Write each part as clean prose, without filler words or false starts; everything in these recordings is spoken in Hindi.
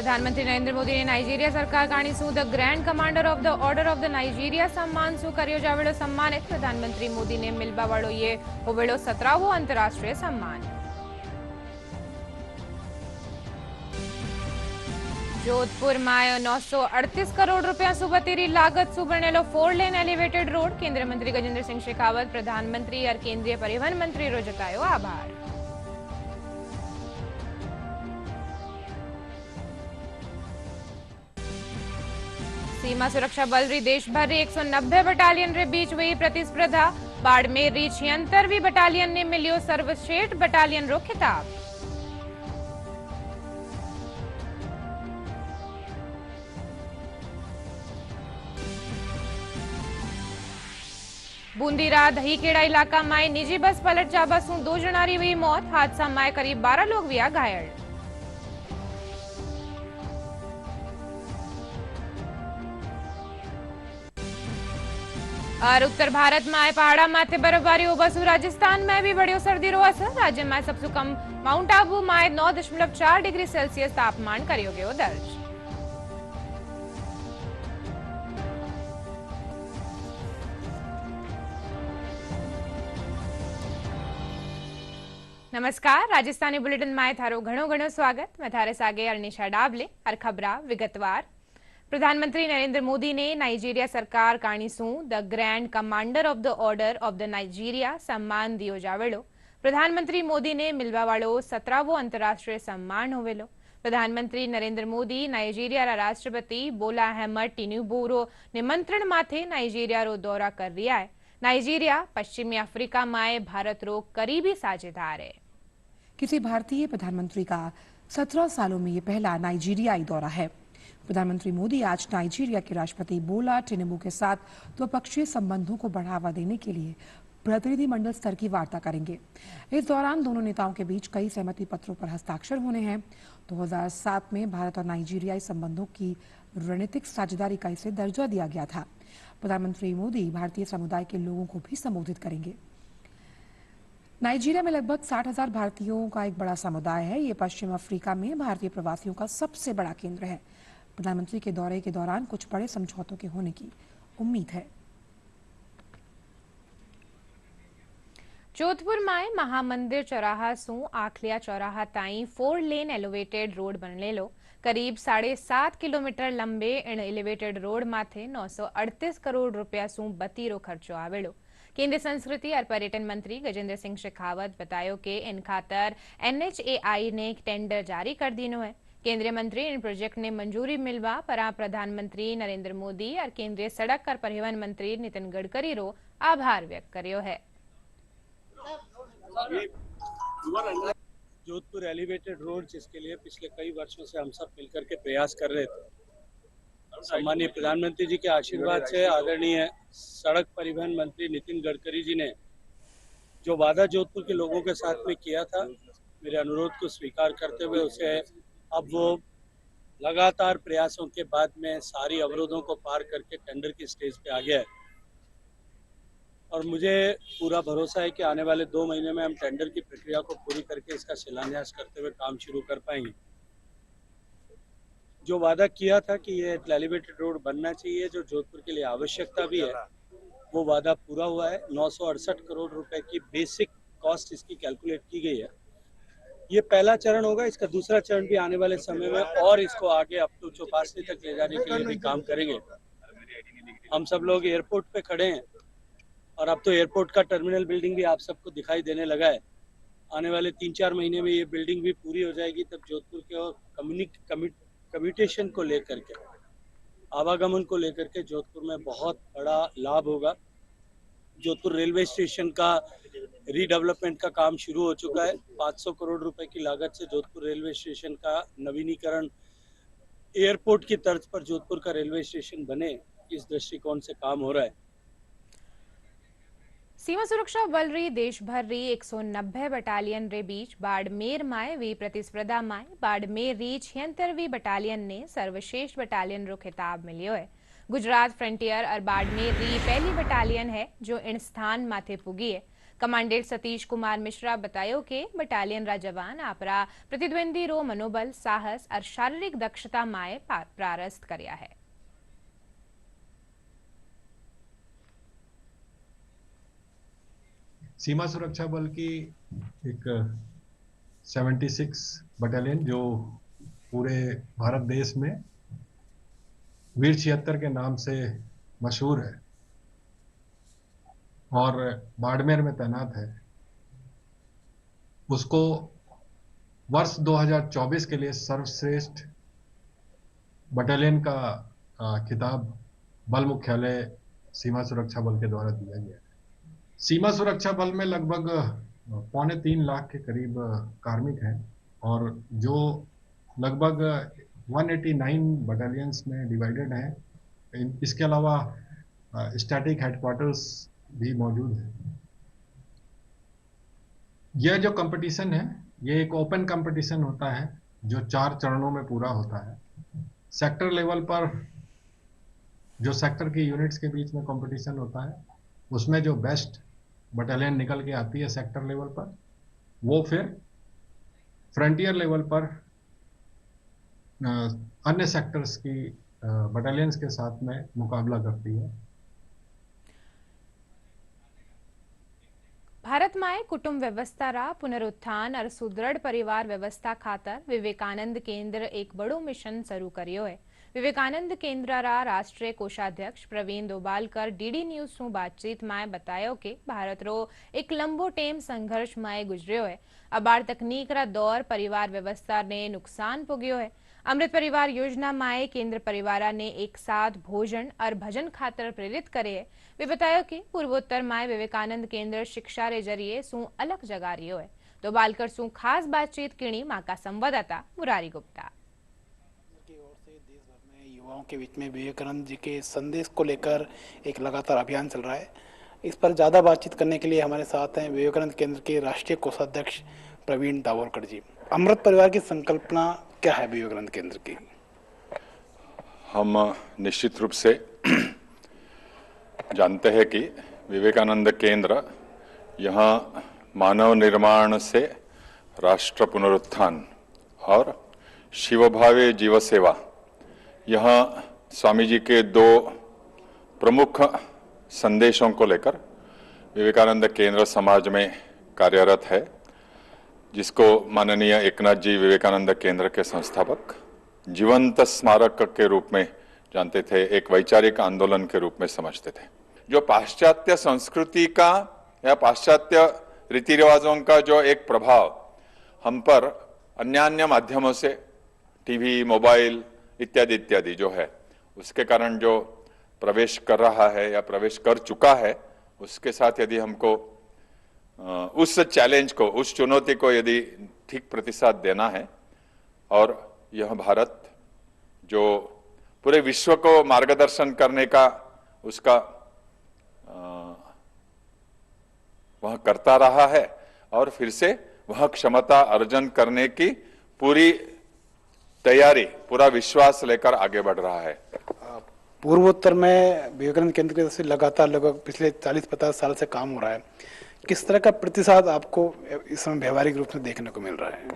प्रधानमंत्री नरेंद्र मोदी ने नाइजीरिया सरकार काणीसू the grand commander of the order of the Nigeria सम्मान सु कर्यो जावेळो सम्मानित। प्रधानमंत्री मोदी ने मिलवा वाळो ये होवेळो 17वो अंतरराष्ट्रीय सम्मान। जोधपुर में 938 करोड़ रुपया सु बतेरी लागत सु बनेलो 4 लेन एलिवेटेड रोड। केंद्रीय मंत्री गजेंद्र सिंह शेखावत प्रधानमंत्री और केंद्रीय परिवहन मंत्री रो जतायो आभार। सीमा सुरक्षा बल री देश भर री 190 बटालियन रे बीच हुई प्रतिस्पर्धा। बाड़मेर री 76वीं बटालियन ने मिलियो सर्वश्रेष्ठ बटालियन रो खिताब। बूंदीरा दहीखेड़ा इलाका में निजी बस पलट जाबा सु 2 जणा री हुई मौत। हादसा में करीब 12 लोग हुआ घायल। और उत्तर भारत में पहाड़ा माथे बर्फबारी बसु। राजस्थान में भी बढ़ियो सर्दी रो असर। राज्य में सबसे कम माउंट आबू में 9.4 डिग्री सेल्सियस तापमान करियो गयो दर्ज। नमस्कार, राजस्थानी बुलेटिन में थारो घणो घणो स्वागत। मैं थारे सागे अनिशा डाबले। हर खबरा विगतवार। प्रधानमंत्री नरेंद्र मोदी ने नाइजीरिया सरकार काणीसू the grand commander of the order of the Nigeria सम्मान दियो जावेलो। प्रधानमंत्री मोदी ने मिलवा वालो 17वो अंतरराष्ट्रीय सम्मान होवेलो। प्रधानमंत्री नरेंद्र मोदी नाइजीरिया रा राष्ट्रपति बोला अहमद टिनुबू रो निमंत्रण माथे नाइजीरिया रो दौरा कर रिया है। नाइजीरिया पश्चिमी अफ्रीका में भारत रो करीबी साझेदार है। किसी भारतीय प्रधानमंत्री का 17 सालों में ये पहला नाइजीरियाई दौरा है। प्रधानमंत्री मोदी आज नाइजीरिया के राष्ट्रपति बोला टिनुबू के साथ द्विपक्षीय संबंधों को बढ़ावा देने के लिए प्रतिनिधिमंडल स्तर की वार्ता करेंगे। इस दौरान दोनों नेताओं के बीच कई सहमति पत्रों पर हस्ताक्षर होने हैं। 2007 में भारत और नाइजीरियाई संबंधों की रणनीतिक साझेदारी का इसे दर्जा दिया गया था। प्रधानमंत्री मोदी भारतीय समुदाय के लोगों को भी संबोधित करेंगे। नाइजीरिया में लगभग 60,000 भारतीयों का एक बड़ा समुदाय है। ये पश्चिम अफ्रीका में भारतीय प्रवासियों का सबसे बड़ा केंद्र है। प्रधानमंत्री के दौरे के दौरान कुछ बड़े समझौतों के होने की उम्मीद है। जोधपुर में महामंदिर चौराहा सु आखलिया चौराहा ताई 4 लेन एलिवेटेड रोड बनेलो। करीब 7.5 किलोमीटर लंबे इन एलिवेटेड रोड माथे 938 करोड़ रुपया सु बतीरो खर्चो आवेलो। केंद्रीय संस्कृति और पर्यटन मंत्री गजेंद्र सिंह शेखावत बतायो कि इन खातर NHAI ने एक टेंडर जारी कर दीनो है। केंद्रीय मंत्री इन प्रोजेक्ट ने मंजूरी मिलवा पर प्रधानमंत्री नरेंद्र मोदी और केंद्रीय सड़क और परिवहन मंत्री नितिन गडकरी रो आभार व्यक्त करियो है। जोधपुर एलिवेटेड रोड जिसके लिए पिछले कई वर्षों से हम सब मिलकर के प्रयास कर रहे थे, सम्मानीय प्रधानमंत्री जी के आशीर्वाद से आदरणीय सड़क परिवहन मंत्री नितिन गडकरी जी ने जो वादा जोधपुर के लोगों के साथ में किया था, मेरे अनुरोध को स्वीकार करते हुए उसे अब वो लगातार प्रयासों के बाद में सारी अवरोधों को पार करके टेंडर की स्टेज पे आ गया है। और मुझे पूरा भरोसा है कि आने वाले 2 महीने में हम टेंडर की प्रक्रिया को पूरी करके इसका शिलान्यास करते हुए काम शुरू कर पाएंगे। जो वादा किया था कि ये एलिवेटेड रोड बनना चाहिए, जो जोधपुर के लिए आवश्यकता भी है, वो वादा पूरा हुआ है। 968 करोड़ रुपए की बेसिक कॉस्ट इसकी कैलकुलेट की गई है। ये पहला चरण होगा। इसका दूसरा चरण भी आने वाले समय में और इसको आगे अप टू चौपासी तक ले जाने के लिए भी काम करेंगे। हम सब लोग एयरपोर्ट पे खड़े हैं और अब तो एयरपोर्ट का टर्मिनल बिल्डिंग भी आप सबको दिखाई देने लगा है। आने वाले 3-4 महीने में ये बिल्डिंग भी पूरी हो जाएगी। तब जोधपुर के और कम्यूटेशन को लेकर के, आवागमन को लेकर के जोधपुर में बहुत बड़ा लाभ होगा। जोधपुर रेलवे स्टेशन का रीडेवलपमेंट का काम शुरू हो चुका है। 500 करोड़ रुपए की लागत से जोधपुर रेलवे स्टेशन का नवीनीकरण, एयरपोर्ट की तर्ज पर जोधपुर का रेलवे स्टेशन बने, इस दृष्टिकोण से काम हो रहा है। सीमा सुरक्षा बल री देश भर री 190 बटालियन रे बीच बाड़मेर में वी प्रतिस्पर्धा में बाड़मेर री 76वीं बटालियन ने सर्वश्रेष्ठ बटालियन रो खिताब मिलियो है। गुजरात फ्रंटियर और बाड़मेर री पहली बटालियन है जो इन स्थान माथे पुगी है। कमांडेंट सतीश कुमार मिश्रा बतायो कि बटालियन रा जवान आपरा प्रतिद्वंदी रो मनोबल साहस और शारीरिक दक्षता माए प्रारस्त करया है। सीमा सुरक्षा बल की एक 76 बटालियन जो पूरे भारत देश में वीर 76 के नाम से मशहूर है और बाड़मेर में तैनात है, उसको वर्ष 2024 के लिए सर्वश्रेष्ठ बटालियन का खिताब बल मुख्यालय सीमा सुरक्षा बल के द्वारा दिया गया है। सीमा सुरक्षा बल में लगभग 2.25 लाख के करीब कार्मिक हैं और जो लगभग 189 बटालियंस में डिवाइडेड हैं। इसके अलावा स्टैटिक हेडक्वार्टर्स भी मौजूद है। यह जो कंपटीशन है ये एक ओपन कंपटीशन होता है जो 4 चरणों में पूरा होता है। सेक्टर लेवल पर जो सेक्टर की यूनिट्स के बीच में कंपटीशन होता है उसमें जो बेस्ट बटालियन निकल के आती है सेक्टर लेवल पर, वो फिर फ्रंटियर लेवल पर अन्य सेक्टर्स की बटालियंस के साथ में मुकाबला करती है। भारत माए कुटुंब व्यवस्था रा पुनरुत्थान और सुदृढ़ परिवार व्यवस्था खातर विवेकानंद केंद्र एक बड़ो मिशन शुरू करियो है। विवेकानंद केंद्र रा राष्ट्रीय कोषाध्यक्ष प्रवीण दोबालकर डीडी न्यूज सु बातचीत में बतायो कि भारत रो एक लंबो टेम संघर्ष में गुजरियो है। अबार तकनीक रा दौर परिवार व्यवस्था ने नुकसान पुग्यो है। अमृत परिवार योजना माए केंद्र परिवारा ने एक साथ भोजन और भजन खातर प्रेरित करे। वे बतायो कि पूर्वोत्तर माए विवेकानंद केंद्र शिक्षा रे जरिए सु अलग जगा रियो है। तो बालकर सु खास बातचीत किणी मां का संवाददाता मुरारी गुप्ता की ओर से देश भर में युवाओं के बीच में विवेकानंद जी के संदेश को लेकर एक लगातार अभियान चल रहा है। इस पर ज्यादा बातचीत करने के लिए हमारे साथ हैं विवेकानंद केंद्र के राष्ट्रीय कोषाध्यक्ष प्रवीण दाभोलकर जी। अमृत परिवार की संकल्पना क्या है विवेकानंद केंद्र की? हम निश्चित रूप से जानते हैं कि विवेकानंद केंद्र यहाँ मानव निर्माण से राष्ट्र पुनरुत्थान और शिवभावे जीव सेवा, यहाँ स्वामी जी के 2 प्रमुख संदेशों को लेकर विवेकानंद केंद्र समाज में कार्यरत है, जिसको माननीय एकनाथ जी विवेकानंद केंद्र के संस्थापक जीवंत स्मारक के रूप में जानते थे, एक वैचारिक आंदोलन के रूप में समझते थे। जो पाश्चात्य संस्कृति का या पाश्चात्य रीति रिवाजों का जो एक प्रभाव हम पर अन्य माध्यमों से टीवी, मोबाइल इत्यादि इत्यादि जो है, उसके कारण जो प्रवेश कर रहा है या प्रवेश कर चुका है, उसके साथ यदि हमको उस चैलेंज को, उस चुनौती को यदि ठीक प्रतिसाद देना है और यह भारत जो पूरे विश्व को मार्गदर्शन करने का उसका वह करता रहा है और फिर से वह क्षमता अर्जन करने की पूरी तैयारी, पूरा विश्वास लेकर आगे बढ़ रहा है। पूर्वोत्तर में विवेकानंद केंद्र के से लगातार लगभग पिछले 40-50 साल से काम हो रहा है। किस तरह का प्रतिसाद आपको इस समय व्यवहारिक रूप से देखने को मिल रहा है?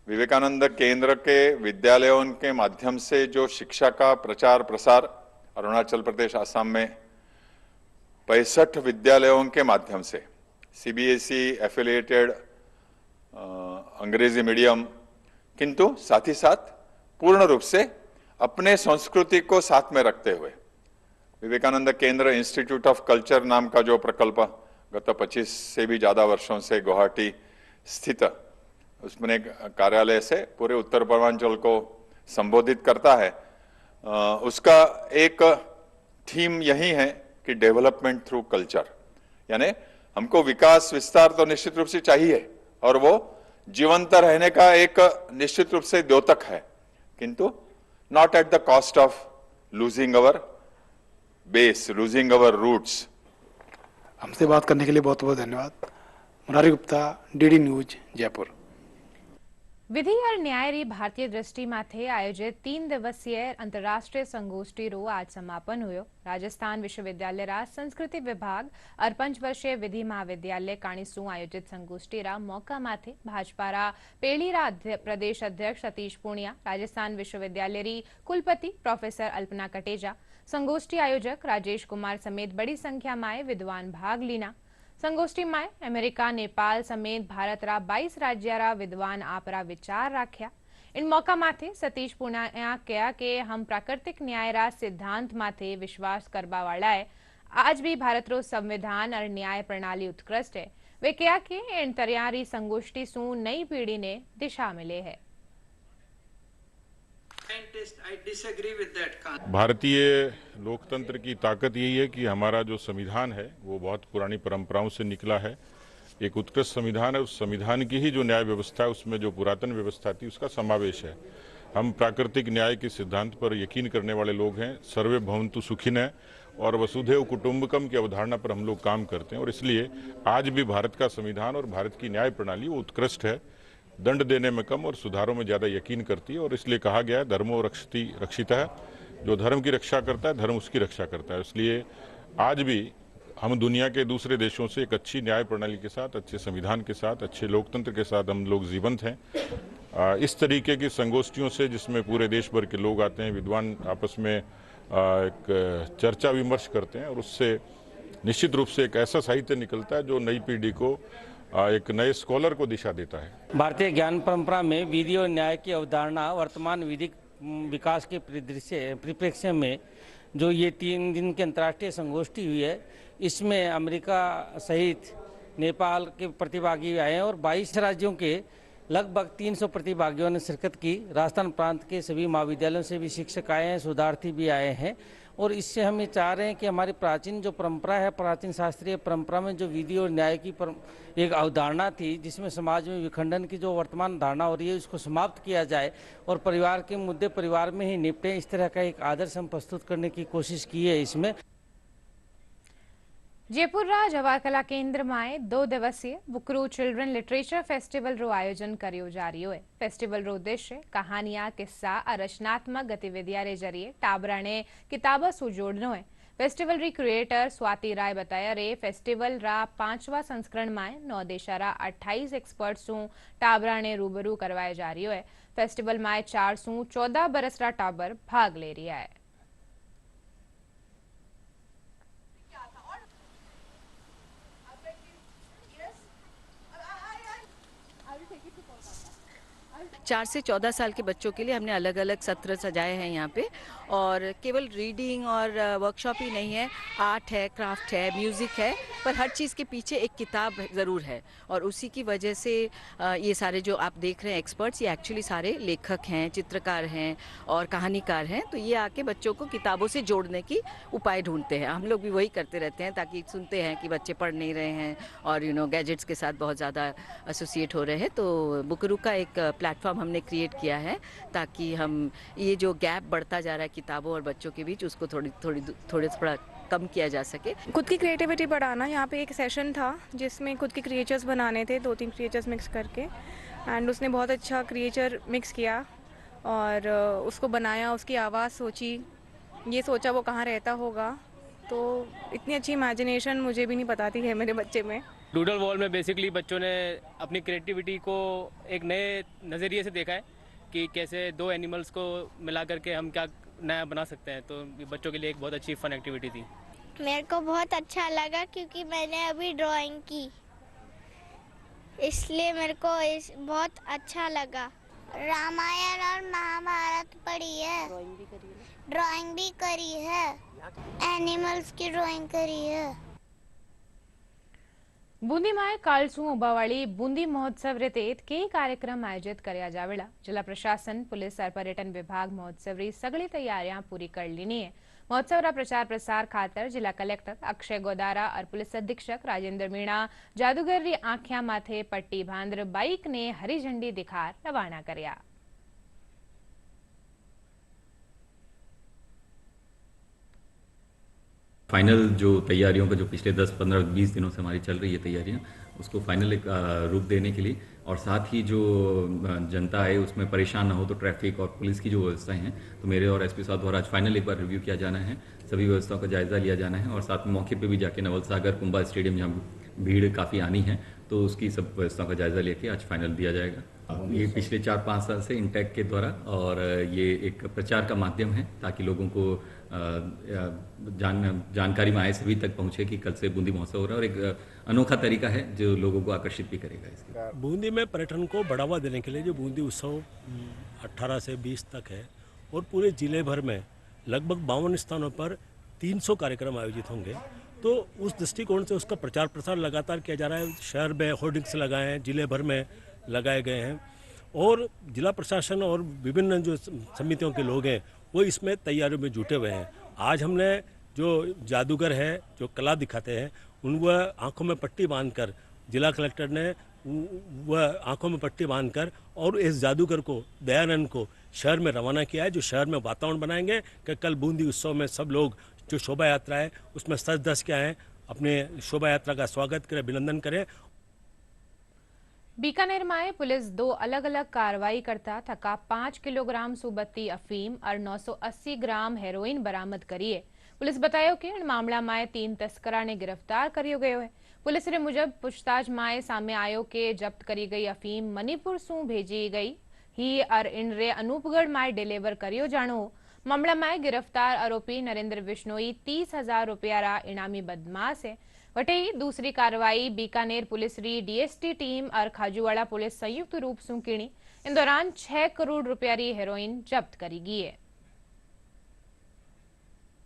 विवेकानंद केंद्र के विद्यालयों के माध्यम से जो शिक्षा का प्रचार प्रसार अरुणाचल प्रदेश, आसाम में 65 विद्यालयों के माध्यम से सीबीएसई एफिलिएटेड अंग्रेजी मीडियम, किंतु साथ ही साथ पूर्ण रूप से अपने संस्कृति को साथ में रखते हुए विवेकानंद केंद्र इंस्टीट्यूट ऑफ कल्चर नाम का जो प्रकल्प गत 25 से भी ज्यादा वर्षों से गुवाहाटी स्थित उसमें कार्यालय से पूरे उत्तर पूर्वांचल को संबोधित करता है, उसका एक थीम यही है कि डेवलपमेंट थ्रू कल्चर, यानी हमको विकास विस्तार तो निश्चित रूप से चाहिए और वो जीवंत रहने का एक निश्चित रूप से द्योतक है, किंतु not at the cost of losing our base, losing our roots. हमसे बात करने के लिए बहुत बहुत धन्यवाद। Murari Gupta, DD news, Jaipur. વિધિ और ન્યાય री भारतीय दृष्टि माथे आयोजित 3 दिवसीय अंतर्राष्ट्रीय संगोष्ठी रो आज समापन हुयो। राजस्थान विश्वविद्यालय रा संस्कृति विभाग और 5 वर्षीय विधि महाविद्यालय काणीसू आयोजित संगोष्ठी रा मौका माथे भाजपा रा पेली रा प्रदेश अध्यक्ष सतीश पूनिया, राजस्थान विश्वविद्यालय री कुलपति प्रोफेसर अल्पना कटेजा, संगोष्ठी आयोजक राजेश कुमार समेत बड़ी संख्या में विद्वान भाग लीना। संगोष्ठी में अमेरिका, नेपाल समेत भारत रा 22 राज्य रा विद्वान आपरा विचार राख्या। इन मौका माथे सतीश पूनिया कहा कि हम प्राकृतिक न्याय रा सिद्धांत माथे विश्वास करवा वाला है। आज भी भारत रो संविधान और न्याय प्रणाली उत्कृष्ट है। वे कहा कि इन तैयारी संगोष्ठी सु नई पीढ़ी ने दिशा मिले है। भारतीय लोकतंत्र की ताकत यही है कि हमारा जो संविधान है वो बहुत पुरानी परंपराओं से निकला है। एक उत्कृष्ट संविधान है। उस संविधान की ही जो न्याय व्यवस्था है उसमें जो पुरातन व्यवस्था थी उसका समावेश है। हम प्राकृतिक न्याय के सिद्धांत पर यकीन करने वाले लोग हैं। सर्वे भवन्तु सुखिनः और वसुधैव कुटुंबकम की अवधारणा पर हम लोग काम करते हैं और इसलिए आज भी भारत का संविधान और भारत की न्याय प्रणाली वो उत्कृष्ट है। दंड देने में कम और सुधारों में ज्यादा यकीन करती है और इसलिए कहा गया है धर्मो रक्षति रक्षितः। जो धर्म की रक्षा करता है धर्म उसकी रक्षा करता है। इसलिए आज भी हम दुनिया के दूसरे देशों से एक अच्छी न्याय प्रणाली के साथ, अच्छे संविधान के साथ, अच्छे लोकतंत्र के साथ हम लोग जीवंत हैं। इस तरीके की संगोष्ठियों से जिसमें पूरे देश भर के लोग आते हैं, विद्वान आपस में एक चर्चा विमर्श करते हैं और उससे निश्चित रूप से एक ऐसा साहित्य निकलता है जो नई पीढ़ी को एक नए स्कॉलर को दिशा देता है। भारतीय ज्ञान परंपरा में विधि और न्याय की अवधारणा वर्तमान विधिक विकास के परिप्रेक्ष्य में जो ये 3 दिन की अंतर्राष्ट्रीय संगोष्ठी हुई है, इसमें अमेरिका सहित नेपाल के प्रतिभागी आए हैं और 22 राज्यों के लगभग 300 प्रतिभागियों ने शिरकत की। राजस्थान प्रांत के सभी महाविद्यालयों से भी शिक्षक आए हैं, शोधार्थी भी आए हैं और इससे हम ये चाह रहे हैं कि हमारी प्राचीन जो परंपरा है, प्राचीन शास्त्रीय परंपरा में जो विधि और न्याय की एक अवधारणा थी जिसमें समाज में विखंडन की जो वर्तमान धारणा हो रही है उसको समाप्त किया जाए और परिवार के मुद्दे परिवार में ही निपटे, इस तरह का एक आदर्श हम प्रस्तुत करने की कोशिश की है। इसमें जयपुर रा जवाहर कला केंद्र में 2 दिवसीय बुकरू चिल्ड्रन लिटरेचर फेस्टिवल रो आयोजन करियो जा रही है। फेस्टिवल रो उद्देश्य कहानियां, किस्सा और रचनात्मक गतिविधियां रे जरिए टाबरा ने किताबा सु जोड़नो है। फेस्टिवल री क्रिएटर स्वाति राय बताया रे फेस्टिवल रा 5वां संस्करण में 9 देशा रा 28 एक्सपर्ट सु टाबरा ने रूबरू करवाए जा रही है। फेस्टिवल में 4 सु 14 बरस रा टाबर भाग ले रहा है। चार से 14 साल के बच्चों के लिए हमने अलग अलग सत्र सजाए हैं यहाँ पे और केवल रीडिंग और वर्कशॉप ही नहीं है, आर्ट है, क्राफ्ट है, म्यूज़िक है, पर हर चीज़ के पीछे एक किताब ज़रूर है और उसी की वजह से ये सारे जो आप देख रहे हैं एक्सपर्ट्स, ये एक्चुअली सारे लेखक हैं, चित्रकार हैं और कहानीकार हैं। तो ये आके बच्चों को किताबों से जोड़ने की उपाय ढूंढते हैं। हम लोग भी वही करते रहते हैं ताकि सुनते हैं कि बच्चे पढ़ नहीं रहे हैं और गैजेट्स के साथ बहुत ज़्यादा एसोसिएट हो रहे हैं। तो बुकरू का एक प्लेटफॉर्म हमने क्रिएट किया है ताकि हम ये जो गैप बढ़ता जा रहा है किताबों और बच्चों के बीच उसको थोड़ा कम किया जा सके। खुद की क्रिएटिविटी बढ़ाना। यहाँ पे एक सेशन था जिसमें खुद के क्रिएचर्स बनाने थे, 2-3 क्रिएचर्स मिक्स करके, एंड उसने बहुत अच्छा क्रिएचर मिक्स किया और उसको बनाया, उसकी आवाज़ सोची, ये सोचा वो कहाँ रहता होगा। तो इतनी अच्छी इमेजिनेशन मुझे भी नहीं पता थी है मेरे बच्चे में। डूडल वॉल में बेसिकली बच्चों ने अपनी क्रिएटिविटी को एक नए नज़रिए से देखा है कि कैसे 2 एनिमल्स को मिला करके हम क्या नया बना सकते हैं। तो बच्चों के लिए एक बहुत अच्छी फन एक्टिविटी थी। मेरे को बहुत अच्छा लगा क्योंकि मैंने अभी ड्राइंग की, इसलिए मेरे को बहुत अच्छा लगा। रामायण और महाभारत पढ़ी है, ड्राइंग भी करी है, एनिमल्स की ड्राइंग करी है। बूंदी में कालसू उबावाड़ी बूंदी महोत्सव रेतेत कई कार्यक्रम आयोजित करया जावेला। जिला प्रशासन, पुलिस और पर्यटन विभाग महोत्सव री सगली तैयारियां पूरी कर लीनी है। महोत्सव रा प्रचार प्रसार खातर जिला कलेक्टर अक्षय गोदारा और पुलिस अधीक्षक राजेंद्र मीणा जादूगर री आंखिया माथे पट्टी बांध बाइक ने हरी झंडी दिखार रवाना करया। फाइनल जो तैयारियों का जो पिछले 10, 15, 20 दिनों से हमारी चल रही है तैयारियां, उसको फाइनल एक रूप देने के लिए, और साथ ही जो जनता है उसमें परेशान ना हो, तो ट्रैफिक और पुलिस की जो व्यवस्थाएं हैं, तो मेरे और एसपी साहब द्वारा आज फाइनल एक बार रिव्यू किया जाना है, सभी व्यवस्थाओं का जायजा लिया जाना है, और साथ में मौके पे भी जाके नवल सागर कुंभा स्टेडियम जहाँ भीड़ काफ़ी आनी है, तो उसकी सब व्यवस्थाओं का जायजा लेके आज फाइनल दिया जाएगा। ये पिछले 4-5 साल से इंटेक के द्वारा, और ये एक प्रचार का माध्यम है ताकि लोगों को जानकारी में आए सभी तक पहुंचे कि कल से बूंदी महोत्सव हो रहा है, और एक अनोखा तरीका है जो लोगों को आकर्षित भी करेगा। इसके बूंदी में पर्यटन को बढ़ावा देने के लिए जो बूंदी उत्सव 18 से 20 तक है, और पूरे जिले भर में लगभग 52 स्थानों पर 300 कार्यक्रम आयोजित होंगे, तो उस दृष्टिकोण से उसका प्रचार प्रसार लगातार किया जा रहा है। शहर में होर्डिंग्स लगाए हैं, जिले भर में लगाए गए हैं, और जिला प्रशासन और विभिन्न जो समितियों के लोग हैं वो इसमें तैयारियों में जुटे हुए हैं। आज हमने जो जादूगर है, जो कला दिखाते हैं, वह आंखों में पट्टी बांधकर, जिला कलेक्टर ने वह आंखों में पट्टी बांधकर और इस जादूगर को, दयानंद को शहर में रवाना किया है, जो शहर में वातावरण बनाएंगे कि कल बूंदी उत्सव में सब लोग जो शोभा यात्रा है उसमें सज धज के आए, अपने शोभा यात्रा का स्वागत करें, अभिनंदन करें। बीकानेर में पुलिस 2 अलग अलग कार्रवाई करता थका 5 किलोग्राम सुबत्ती अफीम और 980 ग्राम हेरोइन बरामद करी है। पुलिस बतायो कि इन मामला में 3 तस्करा ने गिरफ्तार करियो गयो है। पुलिस रे मुजब पूछताछ में सामे आयो के जब्त करी गई अफीम मणिपुर सू भेजी गई ही और इन रे अनूपगढ़ में डिलीवर करियो जानो। मामला में गिरफ्तार आरोपी नरेंद्र बिश्नोई 30,000 रुपया रा इनामी बदमाश है। वटे ही दूसरी कार्रवाई बीकानेर पुलिस री डीएसटी टीम और खाजूवाड़ा पुलिस संयुक्त रूप से कीणी। इन दौरान 6 करोड़ रुपया री हेरोइन जब्त करी गई है।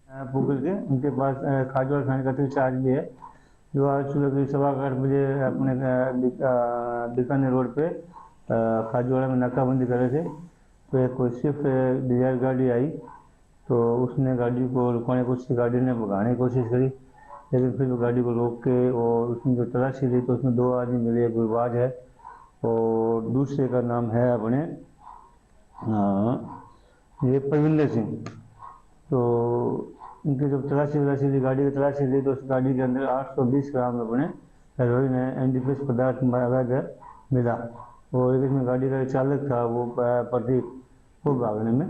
उनके पास खाजूवाड़ा थाने का चार्ज भी है, जो आज सुबह करीब 8:15 बजे अपने बीकानेर रोड पे खाजूवाड़ा में नाकाबंदी कर रहे थे, तो एक कोई स्विफ्ट डिजायर गाड़ी आई, तो उसने गाड़ी को रुकवाने की कोशिश, गाड़ी ने भगाने की कोशिश करी, लेकिन फिर वो गाड़ी को रोक के और उसमें जो तलाशी ली तो उसमें 2 आदमी मिले, एक गुरबाज है और दूसरे का नाम है अपने ये परविंदर सिंह। तो उनकी जब तलाशी ली, गाड़ी की तलाशी ली, तो उस गाड़ी के अंदर 820 ग्राम अपने हेरोइन एनडीपीएस पदार्थ अवैध मिला, और इसमें गाड़ी का चालक था वो प्रदीप, वो भागने में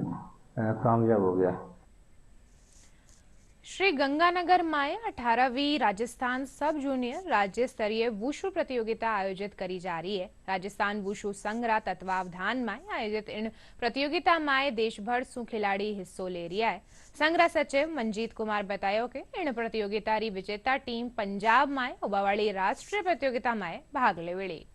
कामयाब हो गया। श्री गंगानगर में 18वीं राजस्थान सब जूनियर राज्य स्तरीय वुशु प्रतियोगिता आयोजित करी जा रही है। राजस्थान वुशु संघ रा तत्वावधान में आयोजित इन प्रतियोगिता में देश भर सु खिलाड़ी हिस्सो ले रहा है। संघ रा सचिव मंजीत कुमार बतायो कि इन प्रतियोगिता री विजेता टीम पंजाब में उबावाड़ी राष्ट्रीय प्रतियोगिता में भाग लेवेली।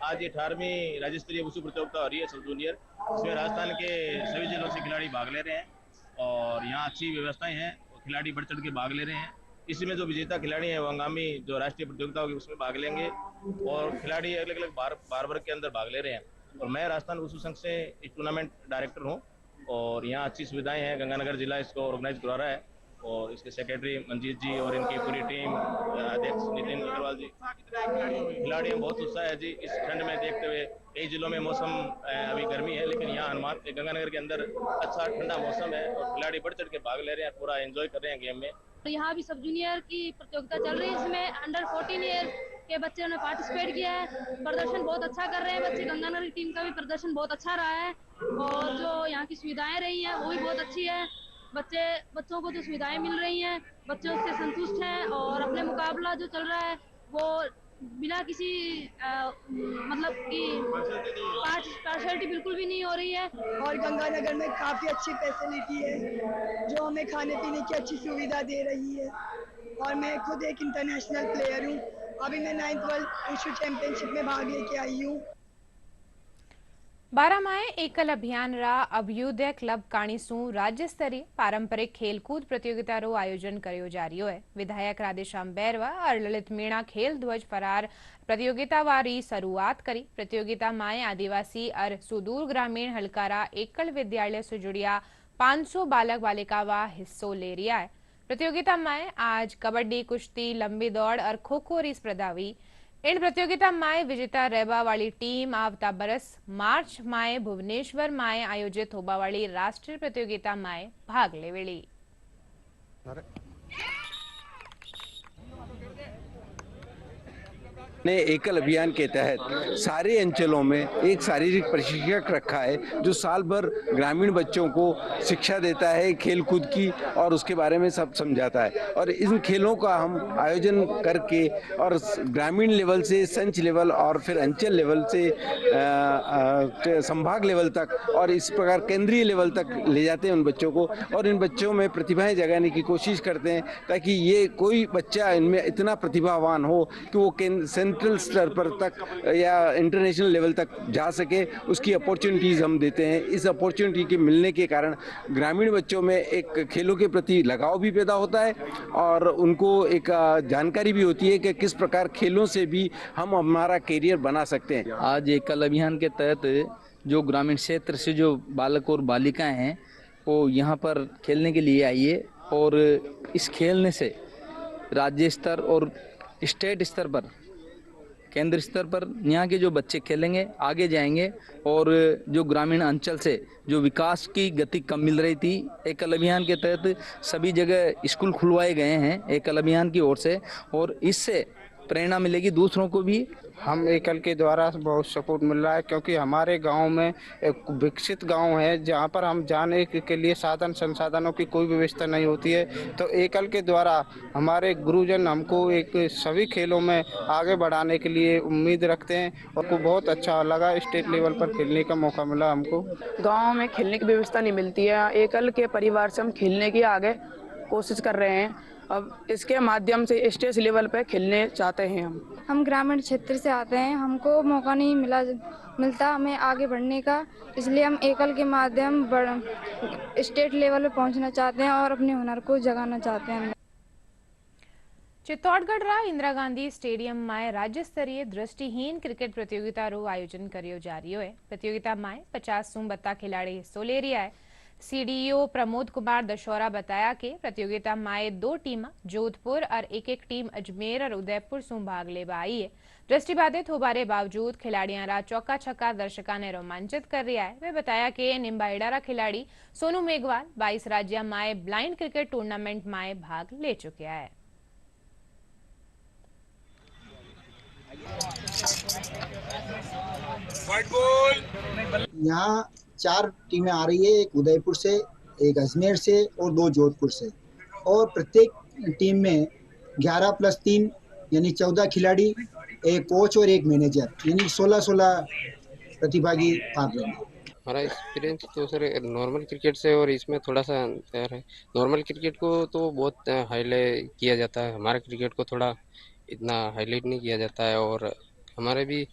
आज 18वीं राज्य स्तरीय वुशु प्रतियोगिता हो रही है सब जूनियर, इसमें राजस्थान के सभी जिलों से खिलाड़ी भाग ले रहे हैं, और यहाँ अच्छी व्यवस्थाएं हैं, खिलाड़ी बढ़ चढ़ के भाग ले रहे हैं। इसी में जो विजेता खिलाड़ी हैं वो आगामी जो राष्ट्रीय प्रतियोगिता होगी उसमें भाग लेंगे, और खिलाड़ी अलग अलग बार वर्ग के अंदर भाग ले रहे हैं। और मैं राजस्थान वुशु संघ से इस टूर्नामेंट डायरेक्टर हूँ, और यहाँ अच्छी सुविधाएं हैं। गंगानगर जिला इसको ऑर्गेनाइज करवा रहा है, और इसके सेक्रेटरी मंजीत जी और इनकी पूरी टीम, अध्यक्ष नितिन अग्रवाल जी, खिलाड़ी में बहुत उत्साह है जी। इस ठंड में देखते हुए कई जिलों में मौसम अभी गर्मी है, लेकिन यहाँ हनुमान गंगानगर के अंदर अच्छा ठंडा मौसम है, और खिलाड़ी बढ़ चढ़ के भाग ले रहे हैं, पूरा एंजॉय कर रहे हैं गेम में। तो यहाँ भी सब जूनियर की प्रतियोगिता चल रही है, इसमें अंडर 14 ईयर के बच्चों ने पार्टिसिपेट किया है, प्रदर्शन बहुत अच्छा कर रहे हैं बच्चे। गंगानगर की टीम का भी प्रदर्शन बहुत अच्छा रहा है, और जो यहाँ की सुविधाएं रही हैं वो भी बहुत अच्छी है। बच्चों को जो सुविधाएं मिल रही हैं, बच्चे उससे संतुष्ट हैं, और अपने मुकाबला जो चल रहा है वो बिना किसी मतलब कि पार्शलिटी बिल्कुल भी नहीं हो रही है। और गंगानगर में काफ़ी अच्छी फैसिलिटी है, जो हमें खाने पीने की अच्छी सुविधा दे रही है, और मैं खुद एक इंटरनेशनल प्लेयर हूँ। अभी मैं 9th वर्ल्ड वुशु चैंपियनशिप में भाग लेके आई हूँ। बारामाए एकल अभियान रा अभ्युदय क्लब काणीसू राज्य स्तरीय पारंपरिक खेलकूद प्रतियोगिता रो आयोजन करियो जा रही है। विधायक राधेश्याम बैरवा और ललित मीणा खेल ध्वज फरार प्रतियोगिता वारी शुरुआत करी। प्रतियोगिता में आदिवासी और सुदूर ग्रामीण हलकारा एकल विद्यालय से जुड़िया 500 बालक बालिका वा हिस्सो ले रहा है। प्रतियोगिता में आज कबड्डी, कुश्ती, लंबी दौड़ और खो खो री स्पर्धा हुई। इन प्रतियोगिता में विजेता रहबा वाली टीम आवता बरस मार्च में भुवनेश्वर में आयोजित होबा वाली राष्ट्रीय प्रतियोगिता में भाग लेवेली। ने एकल अभियान के तहत सारे अंचलों में एक शारीरिक प्रशिक्षक रखा है जो साल भर ग्रामीण बच्चों को शिक्षा देता है खेल कूद की और उसके बारे में सब समझाता है। और इन खेलों का हम आयोजन करके और ग्रामीण लेवल से संच लेवल और फिर अंचल लेवल से संभाग लेवल तक और इस प्रकार केंद्रीय लेवल तक ले जाते हैं उन बच्चों को और इन बच्चों में प्रतिभाएं जगाने की कोशिश करते हैं ताकि ये कोई बच्चा इनमें इतना प्रतिभावान हो कि वो सेंट्रल स्तर पर तक या इंटरनेशनल लेवल तक जा सके। उसकी अपॉर्चुनिटीज़ हम देते हैं। इस अपॉर्चुनिटी के मिलने के कारण ग्रामीण बच्चों में एक खेलों के प्रति लगाव भी पैदा होता है और उनको एक जानकारी भी होती है कि किस प्रकार खेलों से भी हम हमारा करियर बना सकते हैं। आज एकल अभियान के तहत जो ग्रामीण क्षेत्र से जो बालक और बालिकाएं हैं वो यहाँ पर खेलने के लिए आई है और इस खेलने से राज्य स्तर और स्टेट स्तर पर, केंद्र स्तर पर यहाँ के जो बच्चे खेलेंगे आगे जाएंगे और जो ग्रामीण अंचल से जो विकास की गति कम मिल रही थी, एकल अभियान के तहत सभी जगह स्कूल खुलवाए गए हैं एकल अभियान की ओर से और इससे प्रेरणा मिलेगी दूसरों को भी। हम एकल के द्वारा बहुत सपोर्ट मिल रहा है क्योंकि हमारे गांव में एक विकसित गांव है जहां पर हम जाने के लिए साधन संसाधनों की कोई व्यवस्था नहीं होती है। तो एकल के द्वारा हमारे गुरुजन हमको एक सभी खेलों में आगे बढ़ाने के लिए उम्मीद रखते हैं और को बहुत अच्छा लगा। स्टेट लेवल पर खेलने का मौका मिला हमको। गाँव में खेलने की व्यवस्था नहीं मिलती है। एकल के परिवार से हम खेलने की आगे कोशिश कर रहे हैं। अब इसके माध्यम से स्टेट लेवल पर खेलने चाहते हैं। हम ग्रामीण क्षेत्र से आते हैं, हमको मौका नहीं मिलता हमें आगे बढ़ने का, इसलिए हम एकल के माध्यम स्टेट लेवल पे पहुंचना चाहते हैं और अपने हुनर को जगाना चाहते हैं। चित्तौड़गढ़ रा इंदिरा गांधी स्टेडियम में राज्य स्तरीय दृष्टिहीन क्रिकेट प्रतियोगिता रो आयोजन करियो जा रही है। प्रतियोगिता में 50 सूं बत्ता खिलाड़ी हिस्सो ले रहा है। सीडीओ प्रमोद कुमार दशौरा बताया कि प्रतियोगिता में 2 टीम जोधपुर और एक टीम अजमेर और उदयपुर से भाग लेवा आई है। दृष्टिबाधित होबारे बावजूद खिलाड़ियां रा चौका छक्का दर्शका ने रोमांचित कर रहा है। वे बताया कि निम्बाइडा रा खिलाड़ी सोनू मेघवाल 22 राज्य में ब्लाइंड क्रिकेट टूर्नामेंट में भाग ले चुके हैं। यहाँ 4 टीमें आ रही है, एक उदयपुर से, एक अजमेर से और 2 जोधपुर से और प्रत्येक टीम में 11+3 यानी 14 खिलाड़ी, एक कोच और एक मैनेजर यानी 16 प्रतिभागी भाग लेंगे। हमारा एक्सपीरियंस तो सर नॉर्मल क्रिकेट से और इसमें थोड़ा सा अंतर है। नॉर्मल क्रिकेट को तो बहुत हाईलाइट किया जाता है, हमारा क्रिकेट को थोड़ा इतना हाईलाइट नहीं किया जाता है और हमारे भी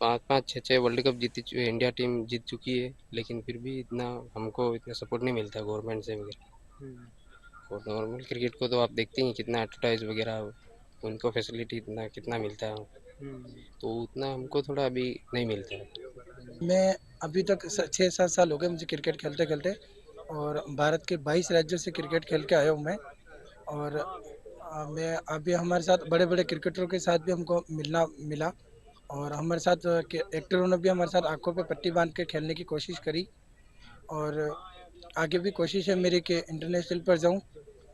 5-5, 6 वर्ल्ड कप इंडिया टीम जीत चुकी है, लेकिन फिर भी इतना हमको इतना सपोर्ट नहीं मिलता गवर्नमेंट से वगैरह। और नॉर्मल क्रिकेट को तो आप देखते ही कितना एडवर्टाइज वगैरह उनको फैसिलिटी इतना कितना मिलता है, तो उतना हमको थोड़ा अभी नहीं मिलता है। मैं अभी तक 6-7 साल हो गए मुझे क्रिकेट खेलते खेलते और भारत के 22 राज्यों से क्रिकेट खेल के आया हूँ मैं। और मैं अभी हमारे साथ बड़े बड़े क्रिकेटरों के साथ भी हमको मिला और हमारे साथ एक्टरों ने भी हमारे साथ आंखों पे पट्टी बांध के खेलने की कोशिश करी और आगे भी कोशिश है मेरी कि इंटरनेशनल पर जाऊं।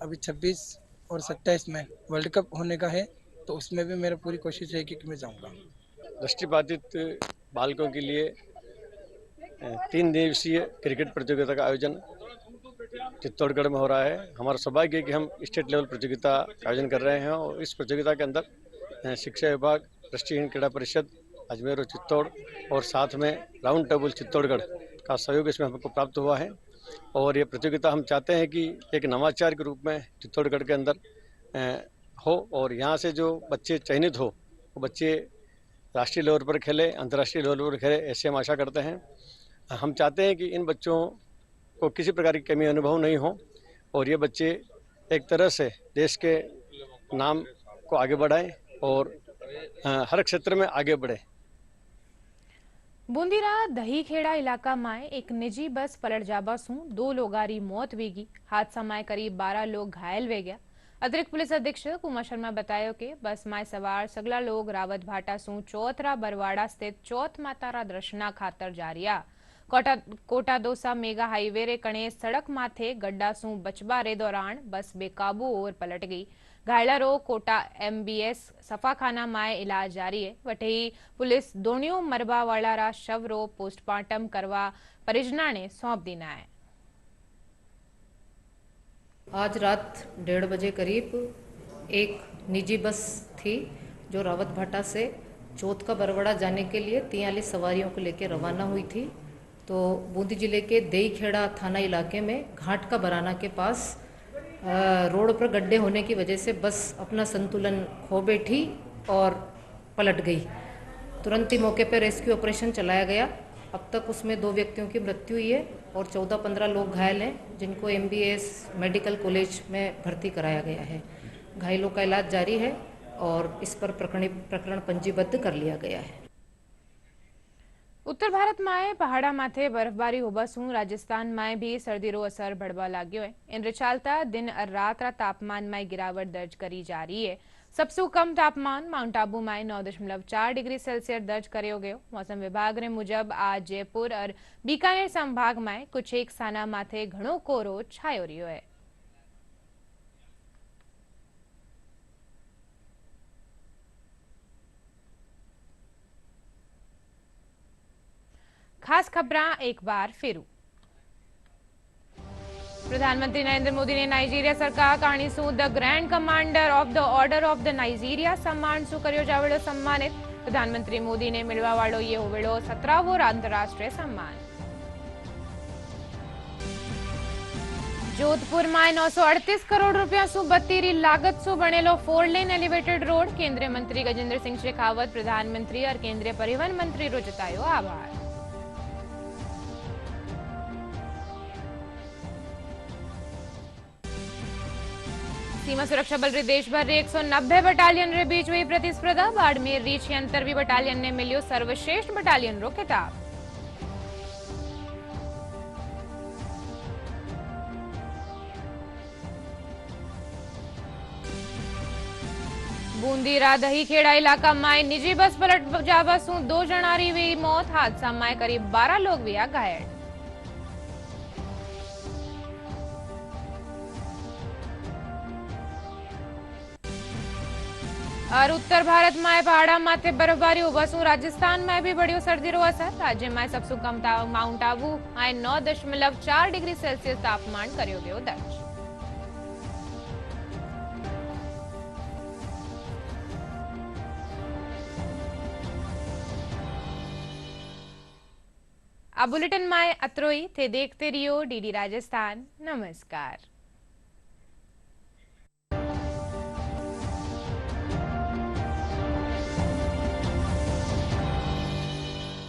अभी 26 और 27 में वर्ल्ड कप होने का है, तो उसमें भी मेरा पूरी कोशिश रहेगी कि मैं जाऊंगा। दृष्टिबाधित बालकों के लिए 3 दिवसीय क्रिकेट प्रतियोगिता का आयोजन चित्तौड़गढ़ में हो रहा है। हमारा सौभाग्य है कि हम स्टेट लेवल प्रतियोगिता का आयोजन कर रहे हैं और इस प्रतियोगिता के अंदर शिक्षा विभाग, दृष्टिहीन क्रीड़ा परिषद अजमेर और चित्तौड़ और साथ में राउंड टेबल चित्तौड़गढ़ का सहयोग इसमें हमको प्राप्त हुआ है। और ये प्रतियोगिता हम चाहते हैं कि एक नवाचार के रूप में चित्तौड़गढ़ के अंदर हो और यहाँ से जो बच्चे चयनित हो वो बच्चे राष्ट्रीय लेवल पर खेले, अंतर्राष्ट्रीय लेवल पर खेले, ऐसे हम आशा करते हैं। हम चाहते हैं कि इन बच्चों को किसी प्रकार की कमी अनुभव नहीं हो और ये बच्चे एक तरह से देश के नाम को आगे बढ़ाएं और हर क्षेत्र में आगे बढ़े। बूंदीरा दहीखेड़ा इलाका में एक निजी बस पलट जाबा सू 2 लोगारी मौत वेगी। हादसा में करीब 12 लोग घायल वे गया। अतिरिक्त पुलिस अधीक्षक उमा शर्मा बतायो कि बस में सवार सगला लोग रावत भाटा सू चौथरा बरवाड़ा स्थित चौथ मातारा दर्शना खातर जा रहा। कोटा दोसा मेगा हाईवे रे कणे सड़क माथे गड्ढा सू बचबा रे दौरान बस बेकाबू और पलट गई। घायला रो कोटा MBS सफाखाना माए इलाज जारी है। वटे पुलिस दोनियों मरबा वाला रा शव रो पोस्टमार्टम करवा परिजना ने सौंप देना है। आज रात 1:30 बजे करीब एक निजी बस थी जो रावत भाटा से चौथ का बरवाड़ा जाने के लिए 43 सवारियों को लेकर रवाना हुई थी। तो बूंदी जिले के देईखेड़ा थाना इलाके में घाट का बराना के पास रोड पर गड्ढे होने की वजह से बस अपना संतुलन खो बैठी और पलट गई। तुरंत ही मौके पर रेस्क्यू ऑपरेशन चलाया गया। अब तक उसमें 2 व्यक्तियों की मृत्यु हुई है और 14-15 लोग घायल हैं, जिनको MBS मेडिकल कॉलेज में भर्ती कराया गया है। घायलों का इलाज जारी है और इस पर प्रकरण पंजीबद्ध कर लिया गया है। उत्तर भारत में पहाड़ा माथे बर्फबारी होबा सू राजस्थान में भी सर्दी रो असर बढ़वा लाग्यो है। इन चलता दिन और रात तापमान में गिरावट दर्ज करी जा रही है। सबसे कम तापमान माउंट आबू में 9.4 डिग्री सेल्सियस दर्ज करो गयो। मौसम विभाग ने मुजब आज जयपुर और बीकानेर संभाग में कुछ एक स्थाना माथे घणो कोहरो छायो रह्यो है। खास खबरां एक बार फिरू। प्रधानमंत्री नरेंद्र मोदी ने नाइजीरिया सरकार कहानी सू the grand commander of the order of the Nigeria सम्मान सू कर्यो जावेलो सम्मानित। प्रधानमंत्री मोदी ने मिलवा वालो ये होवेलो 17वो अंतरराष्ट्रीय सम्मान। जोधपुर में 938 करोड़ रुपया सू 32 लागत सू बनेलो 4 लेन एलिवेटेड रोड। केंद्रीय मंत्री गजेंद्र सिंह शेखावत प्रधानमंत्री और केंद्रीय परिवहन मंत्री रो जतायो आभार। सीमा सुरक्षा बल रे देश भर रे 190 बटालियन रे बीच हुई प्रतिस्पर्धा। बाड़मेर रीच 76वीं बटालियन ने मिलियो सर्वश्रेष्ठ बटालियन रो खिताब। बूंदी रा दहीखेड़ा इलाका में निजी बस पलट जावा सू 2 जना री हुई मौत। हादसा में करीब 12 लोग हुआ घायल। और उत्तर भारत में पहाड़ा माथे बर्फबारी होबा सू राजस्थान में भी बढ़ियो सर्दी रो असर। राज्य में सबसे कम माउंट आबू में 9.4 डिग्री सेल्सियस तापमान कर्यो गयो दर्ज। आ बुलेटिन में अत्रोई थे देखते रहियो DD राजस्थान। नमस्कार।